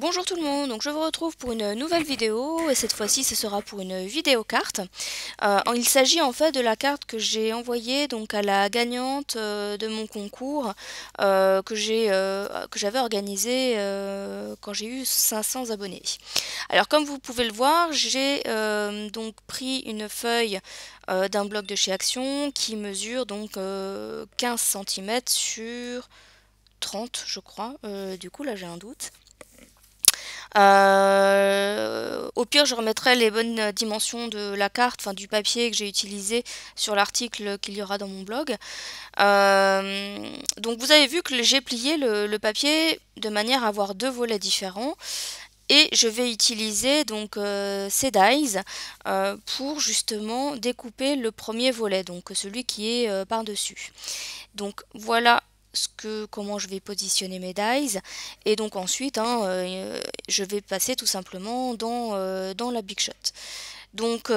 Bonjour tout le monde, donc je vous retrouve pour une nouvelle vidéo et cette fois-ci ce sera pour une vidéo carte. Il s'agit en fait de la carte que j'ai envoyée donc à la gagnante de mon concours que j'avais organisé quand j'ai eu 500 abonnés. Alors comme vous pouvez le voir, j'ai donc pris une feuille d'un bloc de chez Action qui mesure donc 15 cm sur 30 je crois, du coup là j'ai un doute. Au pire, je remettrai les bonnes dimensions de la carte, enfin du papier que j'ai utilisé sur l'article qu'il y aura dans mon blog. Donc vous avez vu que j'ai plié le papier de manière à avoir deux volets différents. Et je vais utiliser donc ces dies pour justement découper le premier volet, donc celui qui est par-dessus. Donc voilà comment je vais positionner mes dies et donc ensuite je vais passer tout simplement dans la big shot. Donc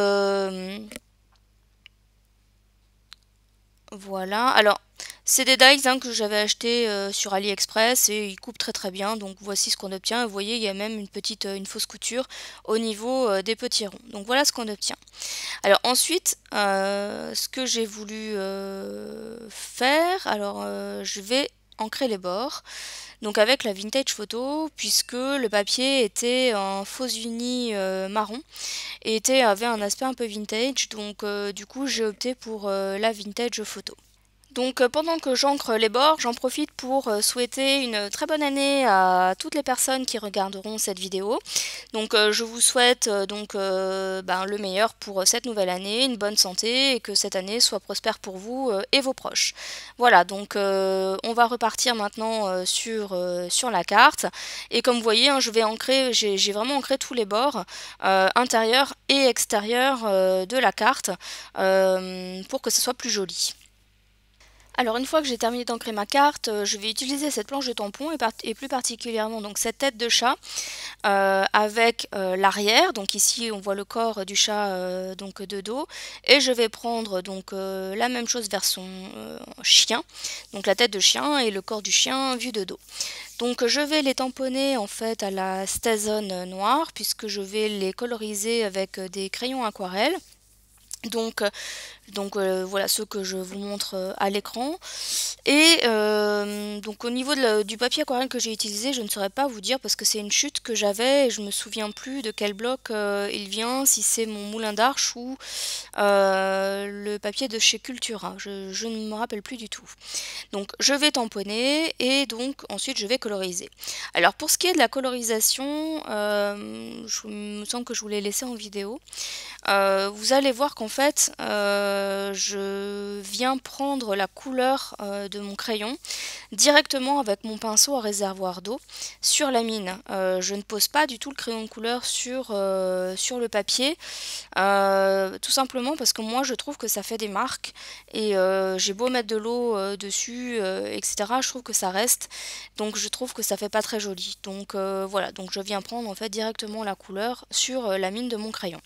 voilà, alors c'est des dies que j'avais acheté sur AliExpress et ils coupent très très bien, donc voici ce qu'on obtient. Vous voyez, il y a même une fausse couture au niveau des petits ronds. Donc voilà ce qu'on obtient. Alors ensuite, ce que j'ai voulu faire, alors je vais ancrer les bords, donc avec la vintage photo, puisque le papier était en faux uni marron et avait un aspect un peu vintage, donc du coup j'ai opté pour la vintage photo. Donc pendant que j'ancre les bords, j'en profite pour souhaiter une très bonne année à toutes les personnes qui regarderont cette vidéo. Donc je vous souhaite le meilleur pour cette nouvelle année, une bonne santé et que cette année soit prospère pour vous et vos proches. Voilà, donc on va repartir maintenant sur la carte. Et comme vous voyez, je vais ancrer, j'ai vraiment ancré tous les bords intérieurs et extérieurs de la carte pour que ce soit plus joli. Alors une fois que j'ai terminé d'ancrer ma carte, je vais utiliser cette planche de tampon et plus particulièrement donc cette tête de chat avec l'arrière. Donc ici on voit le corps du chat donc de dos et je vais prendre donc la même chose vers son chien, donc la tête de chien et le corps du chien vu de dos. Donc je vais les tamponner en fait à la STAZON noire puisque je vais les coloriser avec des crayons aquarelles. Donc voilà ce que je vous montre à l'écran. Et donc au niveau du papier aquarelle que j'ai utilisé, je ne saurais pas vous dire parce que c'est une chute que j'avais et je me souviens plus de quel bloc il vient, si c'est mon moulin d'Arche ou le papier de chez Cultura. Je ne me rappelle plus du tout. Donc je vais tamponner et donc ensuite je vais coloriser. Alors pour ce qui est de la colorisation, je me semble que je vous l'ai laissé en vidéo. Vous allez voir qu'en fait je viens prendre la couleur de mon crayon directement avec mon pinceau à réservoir d'eau sur la mine. Je ne pose pas du tout le crayon de couleur sur le papier, tout simplement parce que moi je trouve que ça fait des marques et j'ai beau mettre de l'eau dessus, etc. Je trouve que ça reste, donc je trouve que ça fait pas très joli. Donc voilà, donc je viens prendre en fait directement la couleur sur la mine de mon crayon.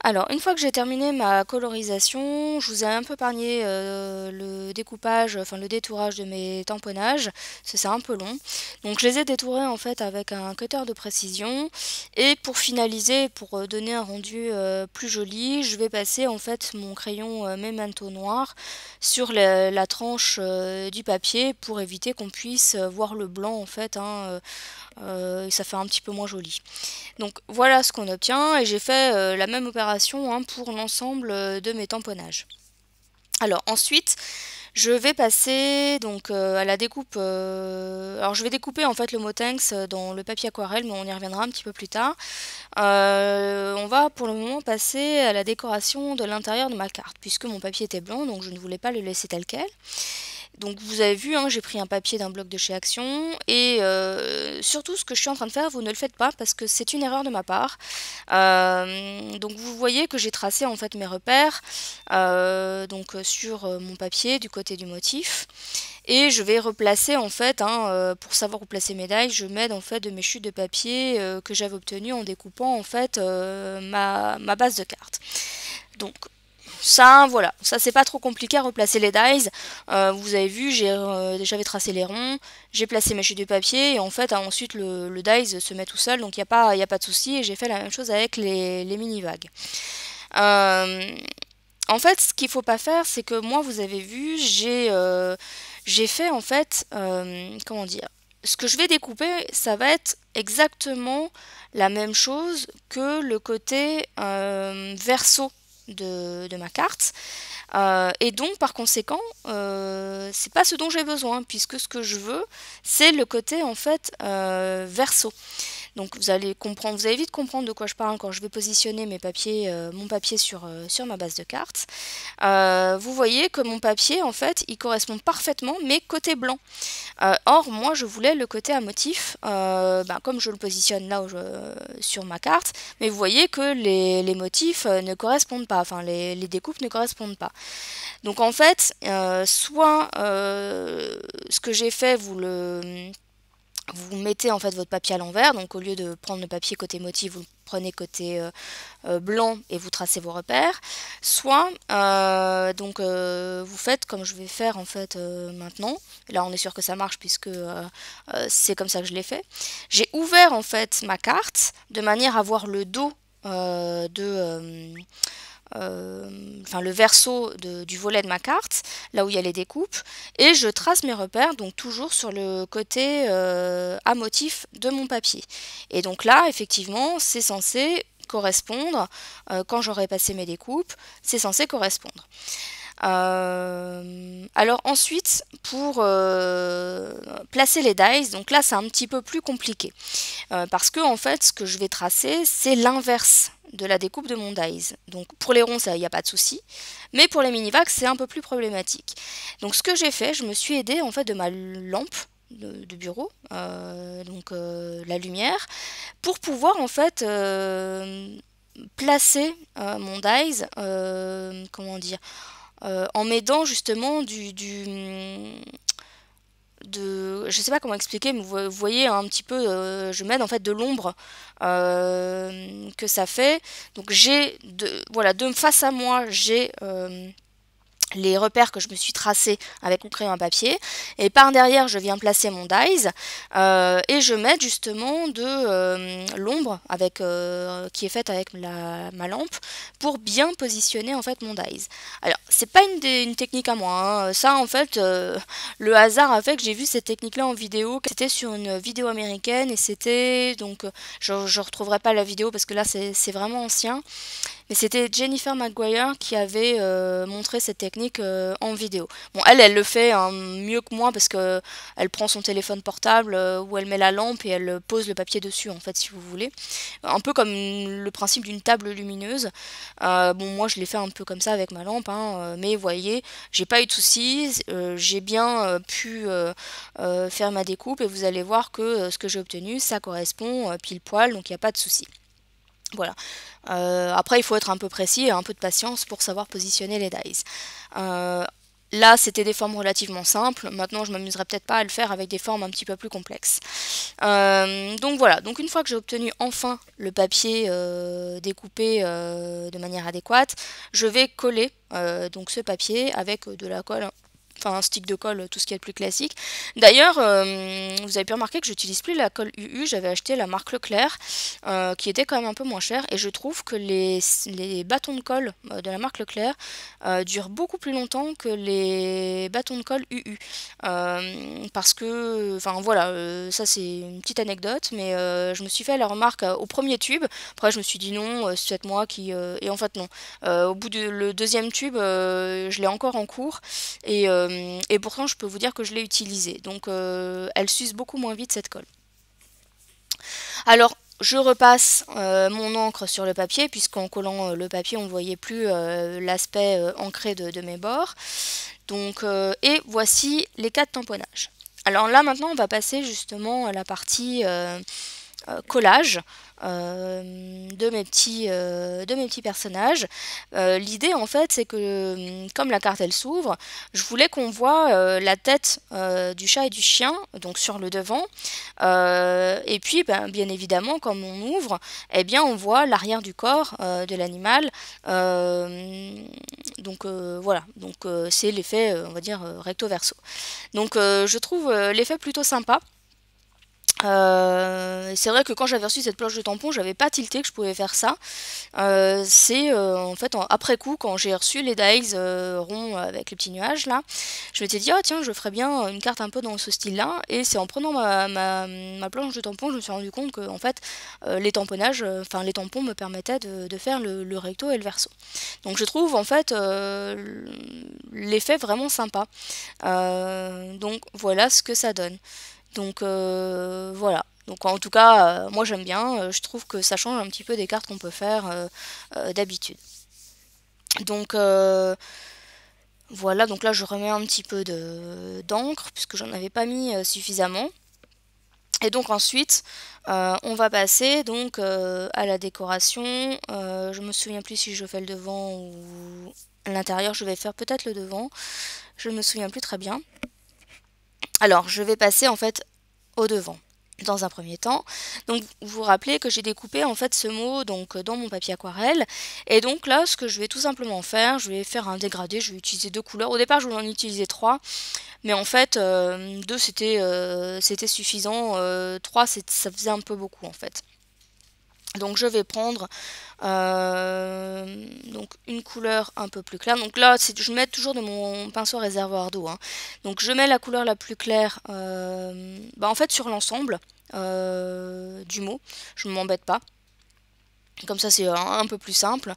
Alors, une fois que j'ai terminé ma colorisation, je vous ai un peu épargné le découpage, enfin le détourage de mes tamponnages, parce que c'est un peu long. Donc je les ai détourés en fait avec un cutter de précision. Et pour finaliser, pour donner un rendu plus joli, je vais passer en fait mon crayon Memento noir sur la tranche du papier pour éviter qu'on puisse voir le blanc en fait, hein, et ça fait un petit peu moins joli. Donc voilà ce qu'on obtient et j'ai fait la même opération, hein, pour l'ensemble de mes tamponnages. Alors ensuite, je vais passer donc à la découpe. Alors je vais découper en fait le Motex dans le papier aquarelle, mais on y reviendra un petit peu plus tard. On va pour le moment passer à la décoration de l'intérieur de ma carte, puisque mon papier était blanc, donc je ne voulais pas le laisser tel quel. Donc vous avez vu, hein, j'ai pris un papier d'un bloc de chez Action et surtout ce que je suis en train de faire, vous ne le faites pas parce que c'est une erreur de ma part. Donc vous voyez que j'ai tracé en fait mes repères donc sur mon papier du côté du motif et je vais replacer en fait, hein, pour savoir où placer mes dies, je m'aide en fait de mes chutes de papier que j'avais obtenues en découpant en fait ma base de carte. Donc ça, voilà, ça c'est pas trop compliqué à replacer les dies. Vous avez vu, j'avais tracé les ronds, j'ai placé mes chutes de papier et en fait ensuite le dies se met tout seul, donc il n'y a pas de souci et j'ai fait la même chose avec les mini-vagues. En fait, ce qu'il faut pas faire, c'est que moi, vous avez vu, j'ai fait en fait, comment dire, ce que je vais découper, ça va être exactement la même chose que le côté verso de ma carte. Et donc par conséquent, c'est pas ce dont j'ai besoin, puisque ce que je veux, c'est le côté en fait verso. Donc vous allez comprendre, vous allez vite comprendre de quoi je parle quand je vais positionner mes papiers, mon papier sur ma base de cartes. Vous voyez que mon papier en fait il correspond parfaitement mais côté blanc. Or moi je voulais le côté à motif, comme je le positionne là sur ma carte, mais vous voyez que les motifs ne correspondent pas, enfin les découpes ne correspondent pas. Donc en fait, soit ce que j'ai fait, vous mettez en fait votre papier à l'envers, donc au lieu de prendre le papier côté motif, vous le prenez côté blanc et vous tracez vos repères. Soit vous faites comme je vais faire en fait maintenant. Là on est sûr que ça marche puisque c'est comme ça que je l'ai fait. J'ai ouvert en fait ma carte de manière à voir le dos le verso du volet de ma carte, là où il y a les découpes, et je trace mes repères, donc toujours sur le côté à motif de mon papier. Et donc là, effectivement, c'est censé correspondre, quand j'aurai passé mes découpes, c'est censé correspondre. Alors ensuite, pour placer les dies, donc là c'est un petit peu plus compliqué, parce que en fait ce que je vais tracer c'est l'inverse de la découpe de mon dies. Donc pour les ronds ça il n'y a pas de souci, mais pour les mini-vagues c'est un peu plus problématique. Donc ce que j'ai fait, je me suis aidée en fait de ma lampe de bureau, la lumière, pour pouvoir en fait placer mon dies, comment dire, en m'aidant justement je sais pas comment expliquer, mais vous voyez un petit peu, je m'aide en fait de l'ombre que ça fait. Donc voilà, de face à moi, j'ai les repères que je me suis tracés avec mon crayon à papier, et par derrière je viens placer mon dies et je mets justement de l'ombre qui est faite avec ma lampe pour bien positionner en fait mon dies. Alors c'est pas une technique à moi, hein. Ça en fait le hasard a fait que j'ai vu cette technique là en vidéo, c'était sur une vidéo américaine et c'était donc je retrouverai pas la vidéo parce que là c'est vraiment ancien. Mais c'était Jennifer McGuire qui avait montré cette technique en vidéo. Bon, elle le fait hein, mieux que moi parce que elle prend son téléphone portable où elle met la lampe et elle pose le papier dessus, en fait, si vous voulez. Un peu comme le principe d'une table lumineuse. Bon, moi, je l'ai fait un peu comme ça avec ma lampe, hein, mais vous voyez, j'ai pas eu de soucis. J'ai bien pu faire ma découpe et vous allez voir que ce que j'ai obtenu, ça correspond pile poil, donc il n'y a pas de soucis. Voilà. Après, il faut être un peu précis et un peu de patience pour savoir positionner les dies. Là, c'était des formes relativement simples. Maintenant, je m'amuserais peut-être pas à le faire avec des formes un petit peu plus complexes. Donc voilà, donc une fois que j'ai obtenu enfin le papier découpé de manière adéquate, je vais coller donc ce papier avec de la colle, enfin un stick de colle, tout ce qui est le plus classique. D'ailleurs, vous avez pu remarquer que j'utilise plus la colle UU, j'avais acheté la marque Leclerc, qui était quand même un peu moins chère, et je trouve que les bâtons de colle de la marque Leclerc durent beaucoup plus longtemps que les bâtons de colle UU. Parce que, enfin voilà, ça c'est une petite anecdote, mais je me suis fait la remarque au premier tube, après je me suis dit non, c'est peut-être moi qui... et en fait non. Au bout du le deuxième tube, je l'ai encore en cours, et pourtant je peux vous dire que je l'ai utilisée. Donc elle s'use beaucoup moins vite cette colle. Alors, je repasse mon encre sur le papier, puisqu'en collant le papier, on ne voyait plus l'aspect ancré de mes bords. Donc, et voici les 4 tamponnages. Alors là, maintenant, on va passer justement à la partie collage de mes petits personnages. L'idée en fait c'est que comme la carte elle s'ouvre, je voulais qu'on voit la tête du chat et du chien donc sur le devant, et puis ben, bien évidemment comme on ouvre, eh bien on voit l'arrière du corps de l'animal. Donc voilà, donc c'est l'effet on va dire recto verso. Donc je trouve l'effet plutôt sympa. C'est vrai que quand j'avais reçu cette planche de tampon, j'avais pas tilté que je pouvais faire ça. C'est en fait après coup, quand j'ai reçu les dies ronds avec les petits nuages là, je m'étais dit ah tiens, je ferais bien une carte un peu dans ce style-là. Et c'est en prenant ma planche de tampon, je me suis rendu compte que en fait les tamponnages, enfin les tampons me permettaient de faire le recto et le verso. Donc je trouve en fait l'effet vraiment sympa. Donc voilà ce que ça donne. Donc voilà. Donc en tout cas, moi j'aime bien, je trouve que ça change un petit peu des cartes qu'on peut faire d'habitude. Donc voilà, donc là je remets un petit peu d'encre, puisque j'en avais pas mis suffisamment. Et donc ensuite, on va passer donc à la décoration. Je me souviens plus si je fais le devant ou l'intérieur, je vais faire peut-être le devant. Je me souviens plus très bien. Alors, je vais passer en fait au devant dans un premier temps. Donc vous vous rappelez que j'ai découpé en fait ce mot donc dans mon papier aquarelle, et donc là ce que je vais tout simplement faire, je vais faire un dégradé, je vais utiliser 2 couleurs. Au départ je voulais en utiliser 3, mais en fait 2 c'était suffisant, 3 ça faisait un peu beaucoup en fait. Donc je vais prendre donc une couleur un peu plus claire. Donc là, je mets toujours de mon pinceau réservoir d'eau, hein. Donc je mets la couleur la plus claire bah, en fait sur l'ensemble du mot. Je ne m'embête pas. Comme ça c'est un peu plus simple.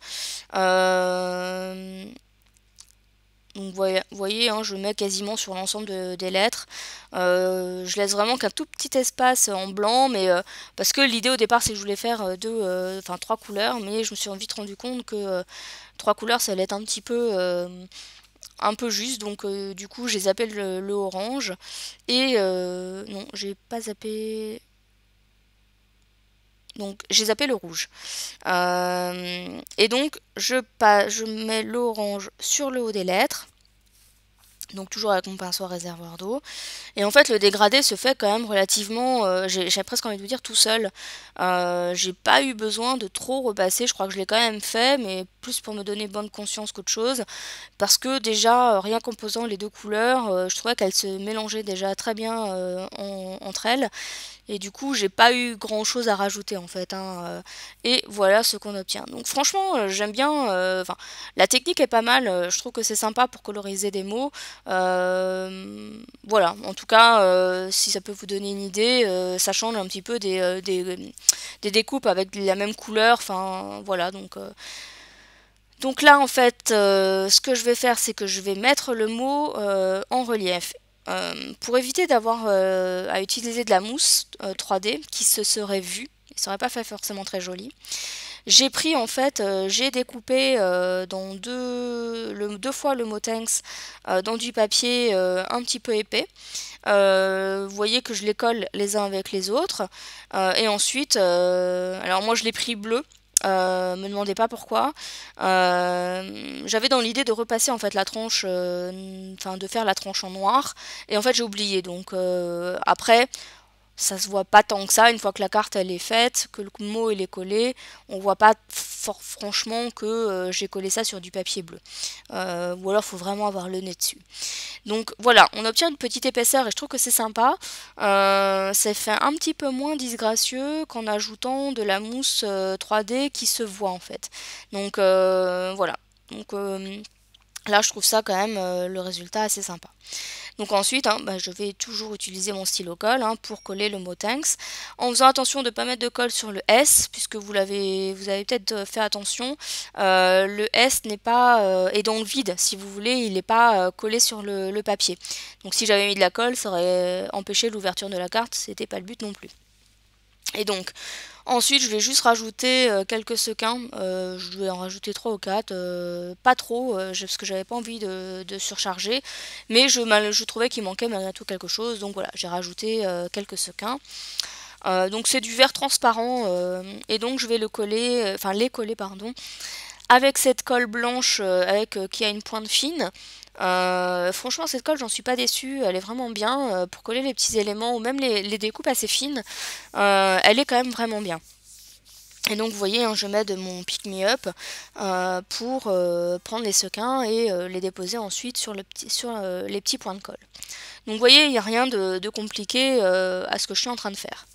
Donc vous voyez, hein, je mets quasiment sur l'ensemble des lettres. Je laisse vraiment qu'un tout petit espace en blanc, mais parce que l'idée au départ c'est que je voulais faire enfin 3 couleurs, mais je me suis vite rendu compte que 3 couleurs ça allait être un peu juste, donc du coup j'ai zappé le orange, et non j'ai pas zappé... Donc j'ai zappé le rouge. Et donc je mets l'orange sur le haut des lettres. Donc toujours avec mon pinceau à réservoir d'eau. Et en fait le dégradé se fait quand même relativement, j'ai presque envie de vous dire tout seul. J'ai pas eu besoin de trop repasser, je crois que je l'ai quand même fait, mais plus pour me donner bonne conscience qu'autre chose. Parce que déjà, rien qu'en posant les 2 couleurs, je trouvais qu'elles se mélangeaient déjà très bien entre elles. Et du coup, j'ai pas eu grand chose à rajouter en fait, hein, et voilà ce qu'on obtient. Donc franchement, j'aime bien, enfin, la technique est pas mal, je trouve que c'est sympa pour coloriser des mots. Voilà, en tout cas, si ça peut vous donner une idée, ça change un petit peu des découpes avec la même couleur, enfin voilà, donc là en fait, ce que je vais faire, c'est que je vais mettre le mot en relief. Pour éviter d'avoir à utiliser de la mousse 3D qui se serait vue, il serait pas fait forcément très joli. J'ai pris en fait, j'ai découpé dans deux fois le mot thanks dans du papier un petit peu épais. Vous voyez que je les colle les uns avec les autres. Et ensuite, alors moi je l'ai pris bleu. Me demandez pas pourquoi. J'avais dans l'idée de repasser en fait la tranche, enfin de faire la tranche en noir, et en fait j'ai oublié. Donc après, ça se voit pas tant que ça, une fois que la carte elle est faite, que le mot il est collé, on voit pas franchement que j'ai collé ça sur du papier bleu. Ou alors faut vraiment avoir le nez dessus. Donc voilà, on obtient une petite épaisseur et je trouve que c'est sympa. Ça fait un petit peu moins disgracieux qu'en ajoutant de la mousse 3D qui se voit en fait. Donc voilà. Donc là je trouve ça quand même le résultat assez sympa. Donc ensuite, hein, bah, je vais toujours utiliser mon stylo colle hein, pour coller le mot thanks, en faisant attention de ne pas mettre de colle sur le S, puisque vous avez peut-être fait attention, le S n'est pas est dans le vide, si vous voulez, il n'est pas collé sur le papier. Donc si j'avais mis de la colle, ça aurait empêché l'ouverture de la carte, c'était pas le but non plus. Et donc, ensuite, je vais juste rajouter quelques sequins. Je vais en rajouter 3 ou 4. Pas trop, parce que j'avais pas envie de surcharger. Mais je trouvais qu'il manquait malgré tout quelque chose. Donc voilà, j'ai rajouté quelques sequins. Donc c'est du verre transparent. Et donc je vais le coller, enfin les coller, pardon, avec cette colle blanche qui a une pointe fine. Franchement cette colle j'en suis pas déçue, elle est vraiment bien pour coller les petits éléments ou même les découpes assez fines, elle est quand même vraiment bien. Et donc vous voyez hein, je mets de mon pick me up pour prendre les sequins et les déposer ensuite sur les petits points de colle. Donc vous voyez il n'y a rien de compliqué à ce que je suis en train de faire.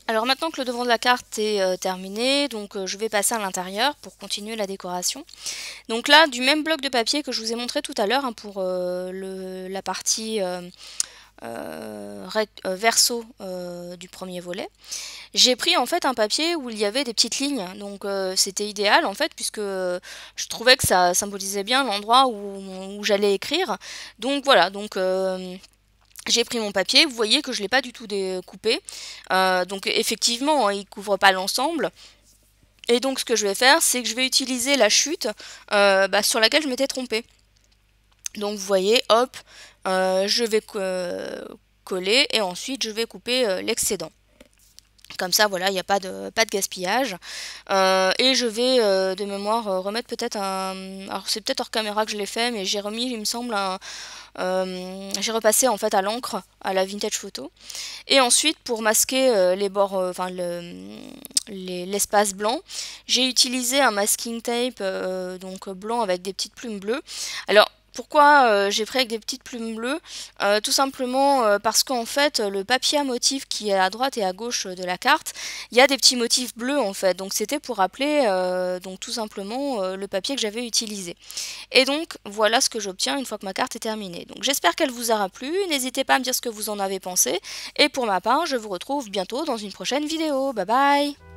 Alors maintenant que le devant de la carte est terminé, donc je vais passer à l'intérieur pour continuer la décoration. Donc là, du même bloc de papier que je vous ai montré tout à l'heure hein, pour la partie verso du premier volet, j'ai pris en fait un papier où il y avait des petites lignes, donc c'était idéal en fait puisque je trouvais que ça symbolisait bien l'endroit où j'allais écrire. Donc voilà, donc j'ai pris mon papier, vous voyez que je ne l'ai pas du tout découpé, donc effectivement hein, il ne couvre pas l'ensemble. Et donc ce que je vais faire, c'est que je vais utiliser la chute sur laquelle je m'étais trompée. Donc vous voyez, hop, je vais coller et ensuite je vais couper l'excédent. Comme ça, voilà, il n'y a pas de gaspillage. Et je vais de mémoire remettre peut-être un... Alors c'est peut-être hors caméra que je l'ai fait, mais j'ai remis, il me semble, j'ai repassé en fait à l'encre, à la vintage photo. Et ensuite, pour masquer les bords, l'espace blanc, j'ai utilisé un masking tape donc blanc avec des petites plumes bleues. Alors, pourquoi j'ai pris avec des petites plumes bleues? Tout simplement parce qu'en fait le papier à motifs qui est à droite et à gauche de la carte, il y a des petits motifs bleus en fait, donc c'était pour rappeler donc tout simplement le papier que j'avais utilisé. Et donc voilà ce que j'obtiens une fois que ma carte est terminée. Donc j'espère qu'elle vous aura plu, n'hésitez pas à me dire ce que vous en avez pensé, et pour ma part je vous retrouve bientôt dans une prochaine vidéo. Bye bye!